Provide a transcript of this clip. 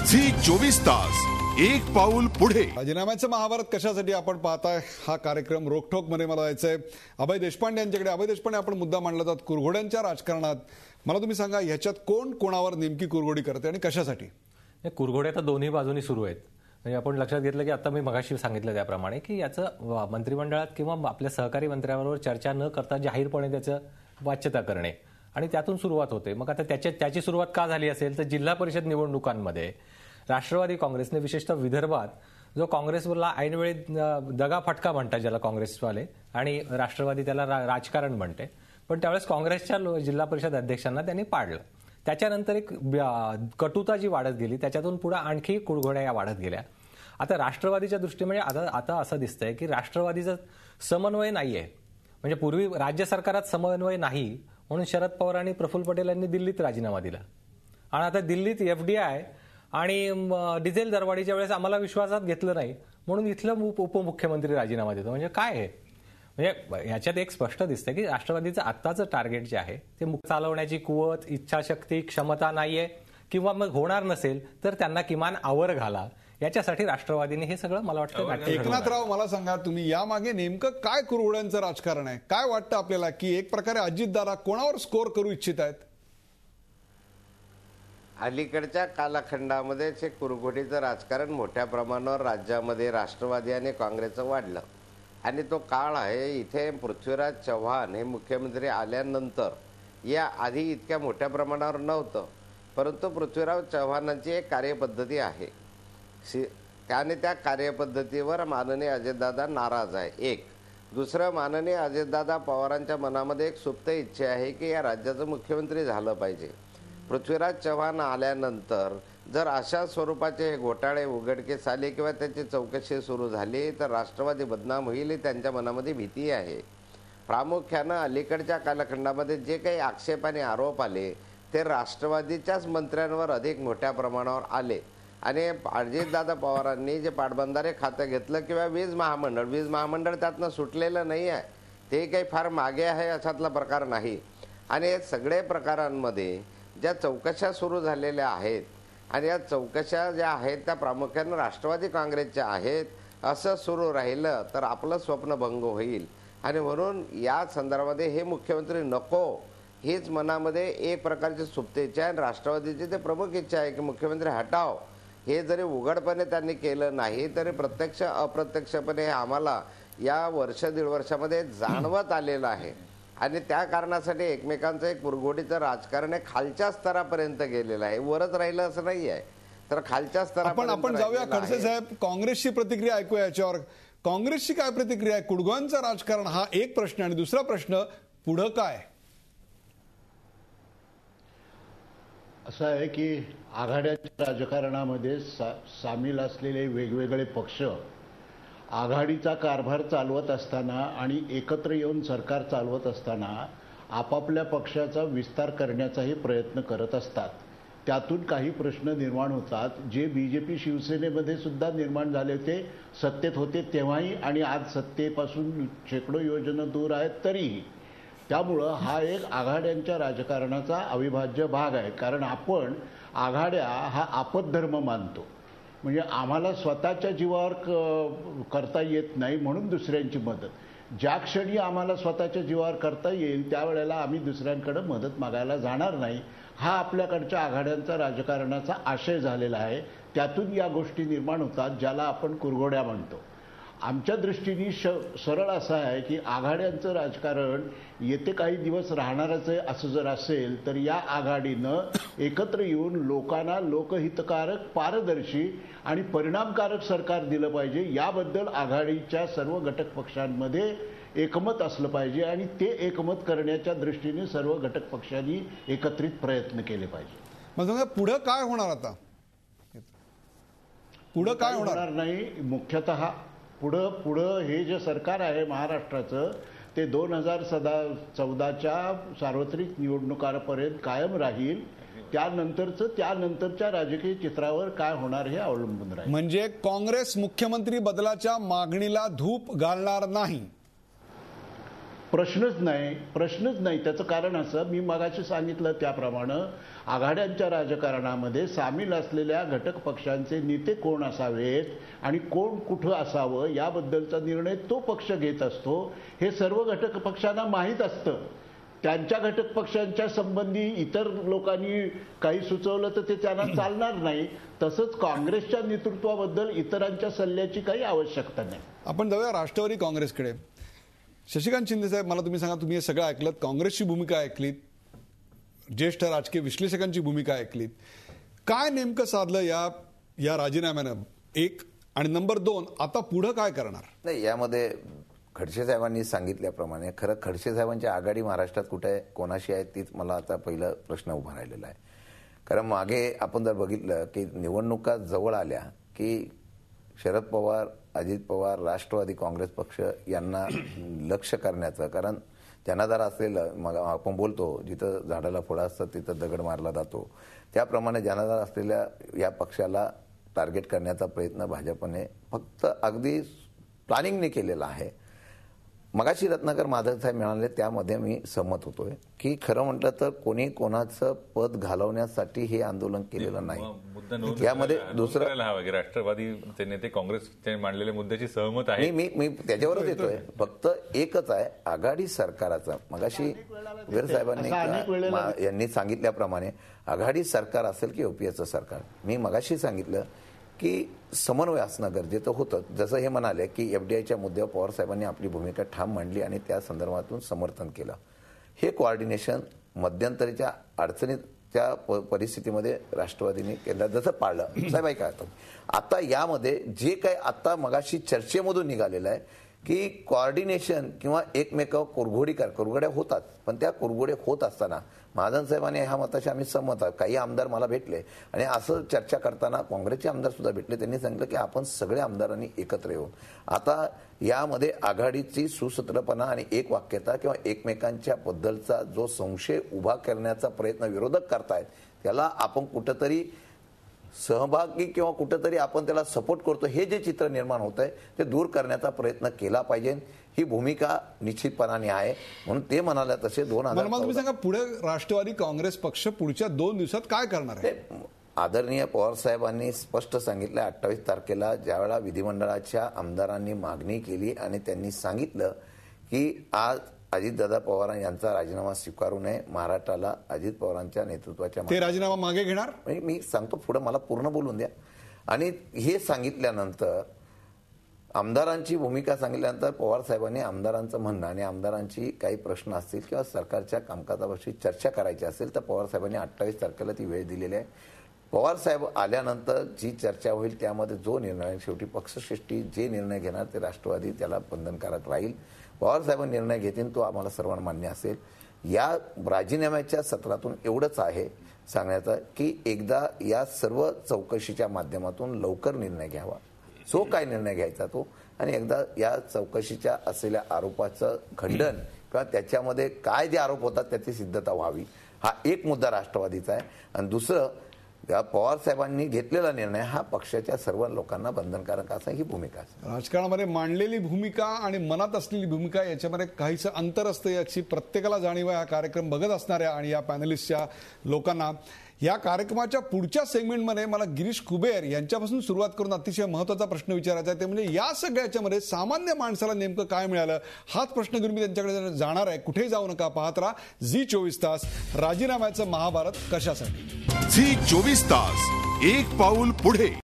Zee 24 तास एक पाऊल पुढे. राजीनाम्याचं महाभारत कशासाठी आपण पाहताय हा कार्यक्रम रोखोक मध्ये मला जायचंय अभय देशपांडे यांच्याकडे. अभय देशपांडे, आपण मुद्दा मांडला जात कुरघोड्यांच्या राजकारणात. मला तुम्ही सांगा, ह्याच्यात कोण कोणावर नेमकी कुरघोडी करते आणि कशासाठी? कुरघोड्या तर दोन्ही बाजूनी सुरू आहेत. म्हणजे आपण लक्षात घेतलं की आता मी मगाशी सांगितलं त्याप्रमाणे की याचं मंत्रिमंडळात किंवा आपल्या सहकारी मंत्र्यांबरोबर चर्चा न करता जाहीरपणे त्याचं वाच्यता करणे आणि त्यातून सुरुवात होते. मग आता त्याची सुरुवात का झाली असेल तर जिल्हा परिषद निवडणुकांमध्ये राष्ट्रवादी काँग्रेसने, विशेषतः विदर्भात, जो काँग्रेसवरला ऐनवेळी दगाफटका म्हणतात ज्याला काँग्रेसवाले, आणि राष्ट्रवादी त्याला राजकारण म्हणते, पण त्यावेळेस काँग्रेसच्या जिल्हा परिषद अध्यक्षांना त्यांनी पाडलं. त्याच्यानंतर एक कटुता जी वाढत गेली, त्याच्यातून पुढे आणखी कुरघोड्या या वाढत गेल्या. आता राष्ट्रवादीच्या दृष्टीने म्हणजे आता असं दिसतंय की राष्ट्रवादीचा समन्वय नाहीये. म्हणजे पूर्वी राज्य सरकारात समन्वय नाही म्हणून शरद पवार आणि प्रफुल्ल पटेल यांनी दिल्लीत राजीनामा दिला, आणि आता दिल्लीत FDI आणि डिझेल दरवाढीच्या वेळेस आम्हाला विश्वासात घेतलं नाही म्हणून इथलं उपमुख्यमंत्री राजीनामा देतो. म्हणजे काय आहे? म्हणजे याच्यात एक स्पष्ट दिसतं की राष्ट्रवादीचं आत्ताचं टार्गेट जे आहे ते चालवण्याची कुवत, इच्छाशक्ती, क्षमता नाहीये, किंवा मग होणार नसेल तर त्यांना किमान आवर घाला, याच्यासाठी राष्ट्रवादीने हे सगळं मला वाटतं. एकनाथराव, मला सांगा, तुम्ही यामागे नेमकं काय कुरघोड्यांचं राजकारण आहे? काय वाटतं आपल्याला की एक प्रकारे अजितदादा कोणावर स्कोर करू इच्छित आहेत? अलीकडच्या कालखंडामध्ये जे कुरघोडीचं राजकारण मोठ्या प्रमाणावर राज्यामध्ये राष्ट्रवादी आणि काँग्रेसचं वाढलं, आणि तो काळ आहे इथे पृथ्वीराज चव्हाण हे मुख्यमंत्री आल्यानंतर. या आधी इतक्या मोठ्या प्रमाणावर नव्हतं, परंतु पृथ्वीराज चव्हाणांची एक कार्यपद्धती आहे, त्याने त्या कार्यपद्धतीवर माननीय अजितदादा नाराज आहे. एक दुसरं, माननीय अजितदादा पवारांच्या मनामध्ये एक सुप्त इच्छा आहे की या राज्याचं मुख्यमंत्री झालं पाहिजे. पृथ्वीराज चव्हाण आल्यानंतर जर अशा स्वरूपाचे घोटाळे उघडकीस आले किंवा त्याची चौकशी सुरू झाली तर राष्ट्रवादी बदनाम होईल, ही त्यांच्या मनामध्ये भीती आहे. प्रामुख्यानं अलीकडच्या कालखंडामध्ये जे काही आक्षेप आणि आरोप आले ते राष्ट्रवादीच्याच मंत्र्यांवर अधिक मोठ्या प्रमाणावर आले, आणि अजितदादा पवारांनी जे पाटबंधारे खातं घेतलं किंवा वीज महामंडळ त्यातनं सुटलेलं नाही आहे, ते काही फार मागे आहे अशातला प्रकार नाही. आणि हे सगळे प्रकारांमध्ये ज्या चौकशा सुरू झालेल्या आहेत आणि या चौकशा ज्या आहेत त्या प्रामुख्यानं राष्ट्रवादी काँग्रेसच्या आहेत, असं सुरू राहिलं तर आपलं स्वप्न भंग होईल. आणि म्हणून या संदर्भामध्ये हे मुख्यमंत्री नको हीच मनामध्ये एक प्रकारची सुप्त इच्छा आहे. राष्ट्रवादीची ते प्रमुख इच्छा आहे की मुख्यमंत्री हटाव. हे जरी उघडपणे त्यांनी केलं नाही तरी प्रत्यक्ष अप्रत्यक्षपणे हे आम्हाला या वर्ष दीड वर्षामध्ये जाणवत आलेलं आहे. आणि त्या कारणासाठी एकमेकांचं एक कुरघोडीचं राजकारण हे खालच्या स्तरापर्यंत गेलेलं आहे, वरच राहिलं असं नाही आहे, तर खालच्या स्तरापर्यंत. आपण जाऊया खडसे साहेब, काँग्रेसची प्रतिक्रिया ऐकूया याच्यावर. काँग्रेसची काय प्रतिक्रिया आहे? कुरघोड्यांचं राजकारण हा एक प्रश्न, आणि दुसरा प्रश्न, पुढं काय? असं आहे की आघाड्याच्या राजकारणामध्ये सामील असलेले वेगवेगळे पक्ष आघाडीचा कारभार चालवत असताना आणि एकत्र येऊन सरकार चालवत असताना आपापल्या पक्षाचा विस्तार करण्याचाही प्रयत्न करत असतात. त्यातून काही प्रश्न निर्माण होतात जे BJP शिवसेनेमध्ये सुद्धा निर्माण झाले होते. सत्तेत होते तेव्हाही आणि आज सत्तेपासून शेकडो योजना दूर आहेत तरीही. त्यामुळं हा एक आघाड्यांच्या राजकारणाचा अविभाज्य भाग आहे. कारण आपण आघाड्या हा आपद्धर्म मानतो. म्हणजे आम्हाला स्वतःच्या जीवावर करता येत नाही म्हणून दुसऱ्यांची मदत. ज्या क्षणी आम्हाला स्वतःच्या जीवावर करता येईल त्यावेळेला आम्ही दुसऱ्यांकडे मदत मागायला जाणार नाही. हा आपल्याकडच्या आघाड्यांचा राजकारणाचा आशय झालेला आहे. त्यातून या गोष्टी निर्माण होतात ज्याला आपण कुरघोड्या म्हणतो. आमच्या दृष्टीने सरळ असं आहे की आघाड्यांचं राजकारण येते काही दिवस राहणारच आहे. असं जर असेल तर या आघाडीनं एकत्र येऊन लोकांना लोकहितकारक, पारदर्शी आणि परिणामकारक सरकार दिलं पाहिजे. याबद्दल आघाडीच्या सर्व घटक पक्षांमध्ये एकमत असलं पाहिजे, आणि ते एकमत करण्याच्या दृष्टीने सर्व घटक पक्षांनी एकत्रित प्रयत्न केले पाहिजे. म्हणजे पुढं काय होणार? आता पुढं काय होणार नाही. मुख्यतः पुढं हे जे सरकार आहे महाराष्ट्राचं ते 2014च्या सार्वत्रिक निवडणुकांपर्यंत कायम राहील. त्यानंतरच्या राजकीय चित्रावर काय होणार हे अवलंबून राहील. म्हणजे काँग्रेस मुख्यमंत्री बदलाच्या मागणीला धूप घालणार नाही. प्रश्नच नाही. त्याचं कारण असं, मी मगाशी सांगितलं त्याप्रमाणे आघाड्यांच्या राजकारणामध्ये सामील असलेल्या घटक पक्षांचे नेते कोण असावेत आणि कोण कुठं असावं याबद्दलचा निर्णय तो पक्ष घेत असतो. हे सर्व घटक पक्षांना माहीत असतं. त्यांच्या घटक पक्षांच्या संबंधी इतर लोकांनी काही सुचवलं तर ते त्यांना चालणार नाही. तसंच काँग्रेसच्या नेतृत्वाबद्दल इतरांच्या सल्ल्याची काही आवश्यकता नाही. आपण जाऊया राष्ट्रवादी काँग्रेसकडे. शशिकांत शिंदे साहेब, मला तुम्ही सांगा, तुम्ही हे सगळं ऐकलं, काँग्रेसची भूमिका ऐकलीत, ज्येष्ठ राजकीय विश्लेषकांची भूमिका ऐकलीत, काय नेमकं साधलं या राजीनाम्यानं? एक, आणि नंबर 2, आता पुढं काय करणार? नाही, यामध्ये खडसे साहेबांनी सांगितल्याप्रमाणे खरं खडसे साहेबांची आघाडी महाराष्ट्रात कुठे आहे, कोणाशी आहे, तीच मला आता पहिला प्रश्न उभा राहिलेला आहे. कारण मागे आपण जर बघितलं की निवडणुका जवळ आल्या की शरद पवार, अजित पवार, राष्ट्रवादी काँग्रेस पक्ष यांना लक्ष करण्याचं, कारण त्यांना जर असलेलं, मग आपण बोलतो जिथं झाडाला फळं असतं तिथं दगड मारला जातो, त्याप्रमाणे ज्यांना जर असलेल्या या पक्षाला टार्गेट करण्याचा प्रयत्न भाजपने फक्त अगदी प्लॅनिंगने केलेला आहे. मगाशी रत्नाकर माधव साहेब म्हणाले त्यामध्ये मी सहमत होतोय की खरं म्हटलं तर कोणी कोणाचं पद घालवण्यासाठी हे आंदोलन केलेलं नाही. यामध्ये दुसरं राष्ट्रवादी नेते काँग्रेसचे मांडलेल्या मुद्द्याची सहमत आहे. मी त्याच्यावरच येतोय. फक्त एकच आहे, आघाडी सरकाराचा, मगाशी वीर साहेबांनी यांनी सांगितल्याप्रमाणे आघाडी सरकार असेल की युपीएचं सरकार, मी मगाशी सांगितलं की समन्वय असणं गरजेचं होतं. जसं हे म्हणाले की एफडीआयच्या मुद्द्यावर पवार साहेबांनी आपली भूमिका ठाम मांडली आणि त्या संदर्भातून समर्थन केलं. हे कोऑर्डिनेशन मध्यंतरीच्या अडचणीच्या परिस्थितीमध्ये राष्ट्रवादीने केलं, जसं पाळलं. साहेब ऐका, आता यामध्ये जे काही आता मगाशी चर्चेमधून निघालेलं आहे की कोऑर्डिनेशन किंवा एकमेकावर कुरघोड्या होतात, पण त्या कुरघोडे होत असताना महाजन साहेबांनी ह्या मताशी आम्ही सहमत आहोत. काही आमदार मला भेटले आणि असं चर्चा करताना काँग्रेसचे आमदार सुद्धा भेटले. त्यांनी सांगितलं की आपण सगळे आमदारांनी एकत्र येऊन आता यामध्ये आघाडीची सुसूत्रपणा आणि एक वाक्यता किंवा एकमेकांच्या बद्दलचा जो संशय उभा करण्याचा प्रयत्न विरोधक करतायत त्याला आपण कुठंतरी सहभागी किंवा कुठेतरी आपण त्याला सपोर्ट करतो, हे जे चित्र निर्माण होत आहे ते दूर करण्याचा प्रयत्न केला पाहिजे. ही भूमिका निश्चितपणाने आहे. म्हणून ते म्हणाले तसे 2014 तुम्ही सांगा, पुढे राष्ट्रवादी काँग्रेस पक्ष पुढच्या 2 दिवसात काय करणार आहे? आदरणीय पवार साहेबांनी स्पष्ट सांगितलं 28 तारखेला ज्यावेळेला विधिमंडळाच्या आमदारांनी मागणी केली आणि त्यांनी सांगितलं की आज अजितदादा पवार यांचा राजीनामा स्वीकारू नये, महाराष्ट्राला अजित पवारांच्या नेतृत्वाच्या ते राजीनामा मागे घेणार. मी सांगतो, पुढे मला पूर्ण बोलून द्या. आणि हे सांगितल्यानंतर आमदारांची भूमिका सांगितल्यानंतर पवार साहेबांनी आमदारांचं म्हणणं आणि आमदारांची काही प्रश्न असतील किंवा सरकारच्या कामकाजाविषयी चर्चा करायची असेल तर पवार साहेबांनी 28 तारखेला ती वेळ दिलेली आहे. पवार साहेब आल्यानंतर जी चर्चा होईल त्यामध्ये जो निर्णय, शेवटी पक्षश्रेष्ठी जे निर्णय घेणार ते राष्ट्रवादी त्याला बंधनकारक राहील. पवार साहेबांनी निर्णय घेतील तो आम्हाला सर्वांना मान्य असेल. या राजीनाम्याच्या सत्रातून एवढंच आहे सांगण्याचं की एकदा या सर्व चौकशीच्या माध्यमातून लवकर निर्णय घ्यावा, जो काय निर्णय घ्यायचा तो, आणि एकदा या चौकशीच्या असलेल्या आरोपाचं खंडन किंवा त्याच्यामध्ये काय जे आरोप होतात त्याची सिद्धता व्हावी, हा एक मुद्दा राष्ट्रवादीचा आहे. आणि दुसरं, पवार साहेबांनी घेतलेला निर्णय हा पक्षाच्या सर्व लोकांना बंधनकारक असा ही भूमिका आहे. राजकारणामध्ये मांडलेली भूमिका आणि मनात असलेली भूमिका याच्यामध्ये काहीसं अंतर असतं याची प्रत्येकाला जाणीव आहे. हा कार्यक्रम बघत असणाऱ्या आणि या पॅनलिस्टच्या लोकांना. या कार्यक्रमाच्या पुढच्या सेगमेंटमध्ये मला गिरीश कुबेर यांच्यापासून सुरुवात करून अतिशय महत्त्वाचा प्रश्न विचारायचा आहे. ते म्हणजे या सगळ्याच्यामध्ये सामान्य माणसाला नेमकं काय मिळालं, हाच प्रश्न घेऊन मी त्यांच्याकडे जाणार आहे. कुठेही जाऊ नका, पाहत राहा झी 24 तास. राजीनाम्याचं महाभारत कशासाठी? झी 24 तास, एक पाऊल पुढे.